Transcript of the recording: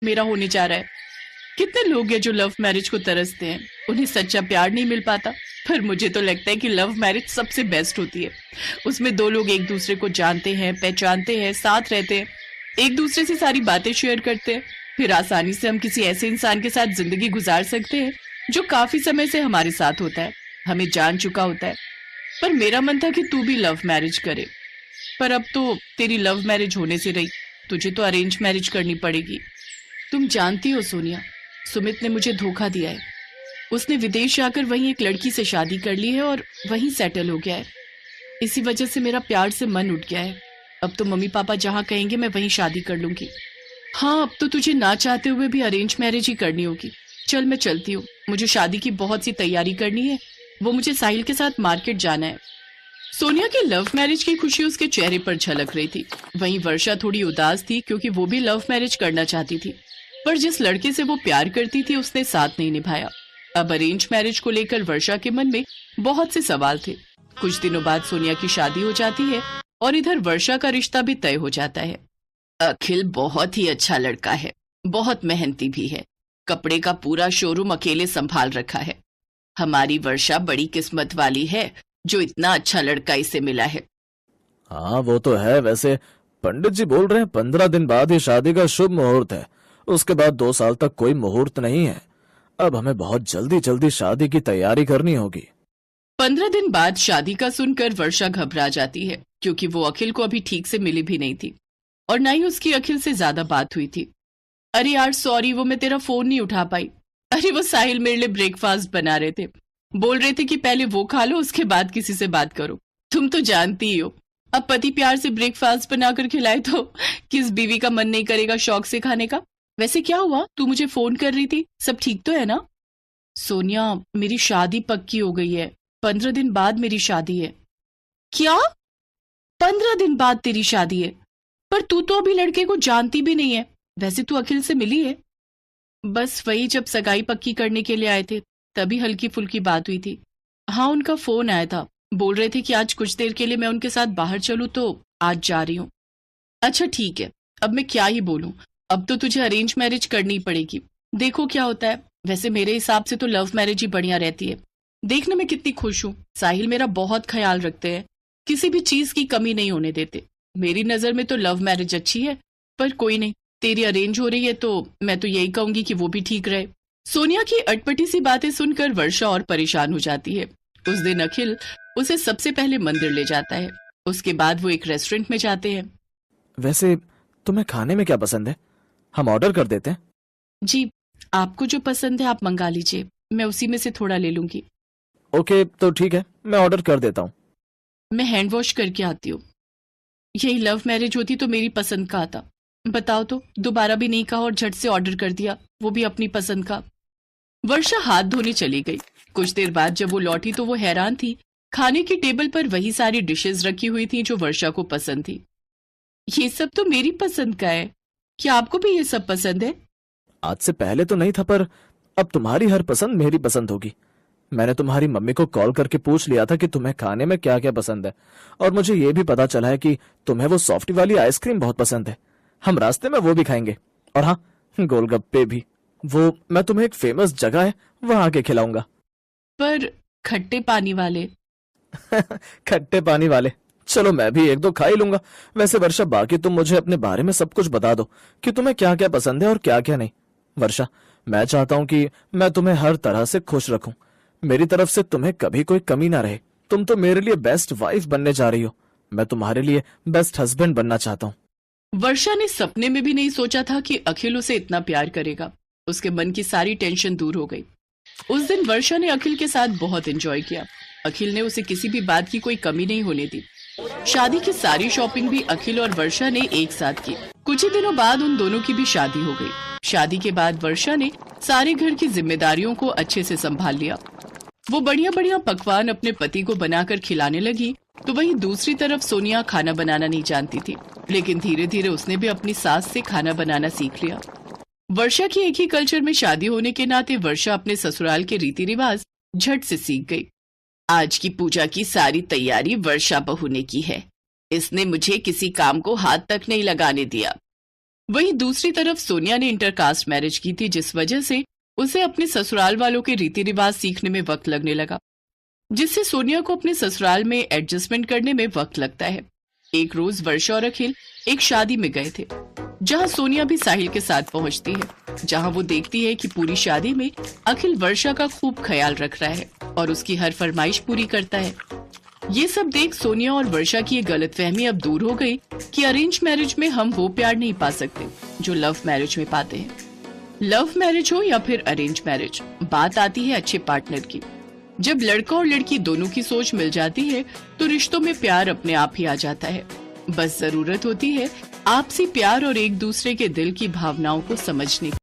मेरा होने जा रहा है। कितने लोग हैं जो लव मैरिज को तरसते हैं, उन्हें सच्चा प्यार नहीं मिल पाता। पर मुझे तो लगता है कि लव मैरिज सबसे बेस्ट होती है। उसमें दो लोग एक दूसरे को जानते हैं, पहचानते हैं, साथ रहते हैं, एक दूसरे से सारी बातें शेयर करते हैं। फिर आसानी से हम किसी ऐसे इंसान के साथ जिंदगी गुजार सकते हैं जो काफी समय से हमारे साथ होता है, हमें जान चुका होता है। पर मेरा मन था कि तू भी लव मैरिज करे, पर अब तो तेरी लव मैरिज होने से रही, तुझे तो अरेंज मैरिज करनी पड़ेगी। तुम जानती हो सोनिया, सुमित ने मुझे धोखा दिया है। उसने विदेश जाकर वहीं एक लड़की से शादी कर ली है और वहीं सेटल हो गया है। इसी वजह से मेरा प्यार से मन उठ गया है। अब तो मम्मी पापा जहाँ कहेंगे मैं वहीं शादी कर लूंगी। हाँ, अब तो तुझे ना चाहते हुए भी अरेंज मैरिज ही करनी होगी। चल मैं चलती हूँ, मुझे शादी की बहुत सी तैयारी करनी है। वो मुझे साहिल के साथ मार्केट जाना है। सोनिया की लव मैरिज की खुशी उसके चेहरे पर झलक रही थी। वहीं वर्षा थोड़ी उदास थी क्योंकि वो भी लव मैरिज करना चाहती थी, पर जिस लड़के से वो प्यार करती थी उसने साथ नहीं निभाया। अब अरेंज मैरिज को लेकर वर्षा के मन में बहुत से सवाल थे। कुछ दिनों बाद सोनिया की शादी हो जाती है और इधर वर्षा का रिश्ता भी तय हो जाता है। अखिल बहुत ही अच्छा लड़का है, बहुत मेहनती भी है। कपड़े का पूरा शोरूम अकेले संभाल रखा है। हमारी वर्षा बड़ी किस्मत वाली है जो इतना अच्छा लड़का इसे मिला है। हाँ वो तो है। वैसे पंडित जी बोल रहे हैं 15 दिन बाद ही शादी का शुभ मुहूर्त है। उसके बाद 2 साल तक कोई मुहूर्त नहीं है। अब हमें बहुत जल्दी जल्दी शादी की तैयारी करनी होगी। 15 दिन बाद शादी का सुनकर वर्षा घबरा जाती है क्योंकि वो अखिल को अभी ठीक से मिली भी नहीं थी और न ही उसकी अखिल से ज्यादा बात हुई थी। अरे यार सॉरी, वो मैं तेरा फोन नहीं उठा पाई। अरे वो साहिल मेरे लिए ब्रेकफास्ट बना रहे थे, बोल रहे थे कि पहले वो खा लो उसके बाद किसी से बात करो। तुम तो जानती ही हो, अब पति प्यार से ब्रेकफास्ट बनाकर खिलाए तो किस बीवी का मन नहीं करेगा शौक से खाने का। वैसे क्या हुआ, तू मुझे फोन कर रही थी, सब ठीक तो है ना? सोनिया, मेरी शादी पक्की हो गई है। 15 दिन बाद मेरी शादी है। क्या? 15 दिन बाद तेरी शादी है? पर तू तो अभी लड़के को जानती भी नहीं है। वैसे तू अखिल से मिली है? बस वही, जब सगाई पक्की करने के लिए आए थे तभी हल्की फुल्की बात हुई थी। हाँ, उनका फोन आया था, बोल रहे थे कि आज कुछ देर के लिए मैं उनके साथ बाहर चलूं तो आज जा रही हूँ। अच्छा ठीक है, अब मैं क्या ही बोलूं। अब तो तुझे अरेंज मैरिज करनी पड़ेगी, देखो क्या होता है। वैसे मेरे हिसाब से तो लव मैरिज ही बढ़िया रहती है। देखने में कितनी खुश हूँ, साहिल मेरा बहुत ख्याल रखते हैं, किसी भी चीज की कमी नहीं होने देते। मेरी नजर में तो लव मैरिज अच्छी है, पर कोई नहीं, तेरी अरेंज हो रही है तो मैं तो यही कहूंगी कि वो भी ठीक रहे। सोनिया की अटपटी सी बातें सुनकर वर्षा और परेशान हो जाती है। उस दिन अखिल उसे सबसे पहले मंदिर ले जाता है, उसके बाद वो एक रेस्टोरेंट में जाते हैं। वैसे तुम्हें खाने में क्या पसंद है? हम ऑर्डर कर देते हैं। जी, आपको जो पसंद है आप मंगा लीजिए, मैं उसी में से थोड़ा ले लूंगी। ओके तो ठीक है, मैं ऑर्डर कर देता हूँ। मैं हैंड वॉश करके आती हूँ। यही लव मैरिज होती तो मेरी पसंद का आता। बताओ तो, दोबारा भी नहीं कहा और झट से ऑर्डर कर दिया, वो भी अपनी पसंद का। वर्षा हाथ धोने चली गई। कुछ देर बाद जब वो लौटी तो वो हैरान थी। खाने की टेबल पर वही सारी डिशेस रखी हुई थी जो वर्षा को पसंद थी। ये सब तो मेरी पसंद का है, क्या आपको भी ये सब पसंद है? आज से पहले तो नहीं था, पर अब तुम्हारी हर पसंद मेरी पसंद होगी। मैंने तुम्हारी मम्मी को कॉल करके पूछ लिया था कि तुम्हें खाने में क्या क्या पसंद है, और मुझे ये भी पता चला है कि तुम्हें वो सॉफ्टी वाली आइसक्रीम बहुत पसंद है। हम रास्ते में वो भी खाएंगे, और हाँ, गोलगप्पे भी। वो मैं तुम्हें एक फेमस जगह है वहां आके खिलाऊंगा। पर खट्टे पानी वाले। खट्टे पानी वाले, चलो मैं भी एक दो खा ही लूंगा। वैसे वर्षा, बाकी तुम मुझे अपने बारे में सब कुछ बता दो कि तुम्हें क्या क्या पसंद है और क्या क्या नहीं। वर्षा, मैं चाहता हूं कि मैं तुम्हें हर तरह से खुश रखूं। मेरी तरफ से तुम्हें कभी कोई कमी ना रहे। तुम तो मेरे लिए बेस्ट वाइफ बनने जा रही हो, मैं तुम्हारे लिए बेस्ट हस्बैंड बनना चाहता हूँ। वर्षा ने सपने में भी नहीं सोचा था कि अखिल उसे इतना प्यार करेगा। उसके मन की सारी टेंशन दूर हो गई। उस दिन वर्षा ने अखिल के साथ बहुत एंजॉय किया। अखिल ने उसे किसी भी बात की कोई कमी नहीं होने दी। शादी की सारी शॉपिंग भी अखिल और वर्षा ने एक साथ की। कुछ ही दिनों बाद उन दोनों की भी शादी हो गई। शादी के बाद वर्षा ने सारे घर की जिम्मेदारियों को अच्छे से संभाल लिया। वो बढ़िया बढ़िया पकवान अपने पति को बनाकर खिलाने लगी, तो वहीं दूसरी तरफ सोनिया खाना बनाना नहीं जानती थी, लेकिन धीरे धीरे उसने भी अपनी सास से खाना बनाना सीख लिया। वर्षा की एक ही कल्चर में शादी होने के नाते वर्षा अपने ससुराल के रीति रिवाज झट से सीख गई। आज की पूजा की सारी तैयारी वर्षा बहू ने की है। इसने मुझे किसी काम को हाथ तक नहीं लगाने दिया। वहीं दूसरी तरफ सोनिया ने इंटरकास्ट मैरिज की थी, जिस वजह से उसे अपने ससुराल वालों के रीति रिवाज सीखने में वक्त लगने लगा, जिससे सोनिया को अपने ससुराल में एडजस्टमेंट करने में वक्त लगता है। एक रोज वर्षा और अखिल एक शादी में गए थे, जहां सोनिया भी साहिल के साथ पहुंचती है, जहां वो देखती है कि पूरी शादी में अखिल वर्षा का खूब ख्याल रख रहा है और उसकी हर फरमाइश पूरी करता है। ये सब देख सोनिया और वर्षा की ये गलतफहमी अब दूर हो गई कि अरेंज मैरिज में हम वो प्यार नहीं पा सकते जो लव मैरिज में पाते हैं। लव मैरिज हो या फिर अरेंज मैरिज, बात आती है अच्छे पार्टनर की। जब लड़का और लड़की दोनों की सोच मिल जाती है तो रिश्तों में प्यार अपने आप ही आ जाता है। बस जरूरत होती है आपसी प्यार और एक दूसरे के दिल की भावनाओं को समझने की।